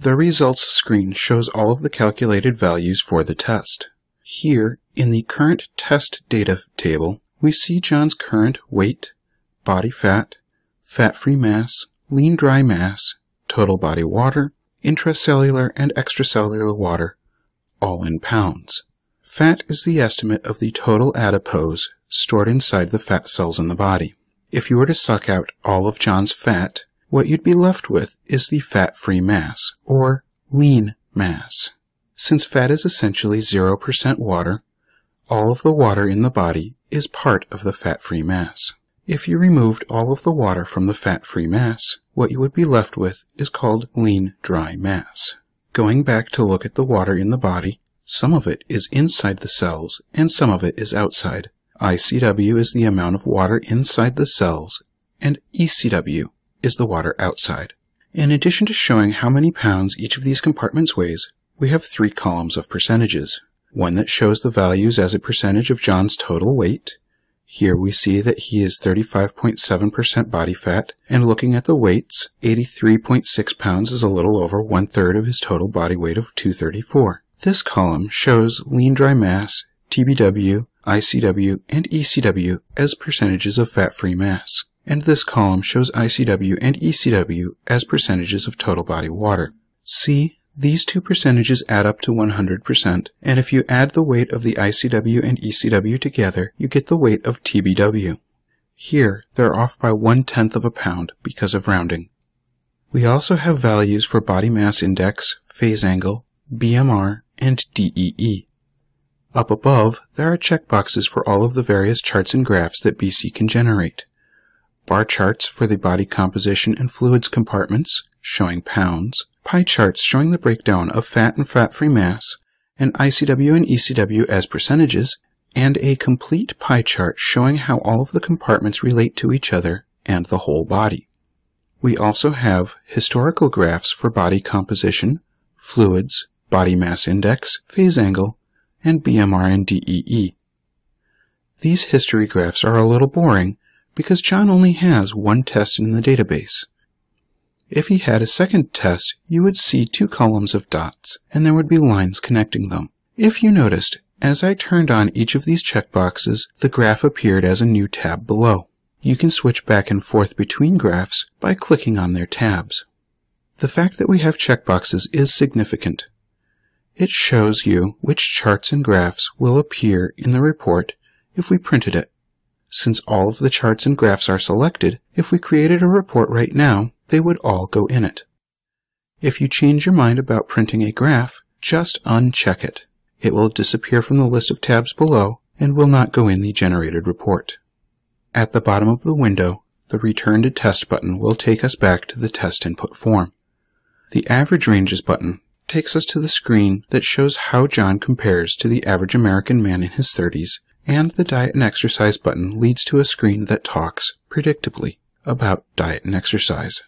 The results screen shows all of the calculated values for the test. Here, in the current test data table, we see John's current weight, body fat, fat-free mass, lean dry mass, total body water, intracellular and extracellular water, all in pounds. Fat is the estimate of the total adipose stored inside the fat cells in the body. If you were to suck out all of John's fat, what you'd be left with is the fat-free mass, or lean mass. Since fat is essentially 0% water, all of the water in the body is part of the fat-free mass. If you removed all of the water from the fat-free mass, what you would be left with is called lean dry mass. Going back to look at the water in the body, some of it is inside the cells and some of it is outside. ICW is the amount of water inside the cells, and ECW is the water outside. In addition to showing how many pounds each of these compartments weighs, we have 3 columns of percentages. One that shows the values as a percentage of John's total weight. Here we see that he is 35.7% body fat, and looking at the weights, 83.6 pounds is a little over 1/3 of his total body weight of 234. This column shows lean dry mass, TBW, ICW, and ECW as percentages of fat-free mass, and this column shows ICW and ECW as percentages of total body water. See, these two percentages add up to 100%, and if you add the weight of the ICW and ECW together, you get the weight of TBW. Here, they're off by 1/10 of a pound because of rounding. We also have values for body mass index, phase angle, BMR, and DEE. Up above, there are checkboxes for all of the various charts and graphs that BC can generate. Bar charts for the body composition and fluids compartments, showing pounds, pie charts showing the breakdown of fat and fat-free mass, and ICW and ECW as percentages, and a complete pie chart showing how all of the compartments relate to each other and the whole body. We also have historical graphs for body composition, fluids, body mass index, phase angle, and BMR and DEE. These history graphs are a little boring because John only has one test in the database. If he had a second test, you would see 2 columns of dots, and there would be lines connecting them. If you noticed, as I turned on each of these checkboxes, the graph appeared as a new tab below. You can switch back and forth between graphs by clicking on their tabs. The fact that we have checkboxes is significant. It shows you which charts and graphs will appear in the report if we printed it. Since all of the charts and graphs are selected, if we created a report right now, they would all go in it. If you change your mind about printing a graph, just uncheck it. It will disappear from the list of tabs below and will not go in the generated report. At the bottom of the window, the Return to Test button will take us back to the test input form. The Average Ranges button takes us to the screen that shows how John compares to the average American man in his 30s, and the Diet and Exercise button leads to a screen that talks, predictably, about diet and exercise.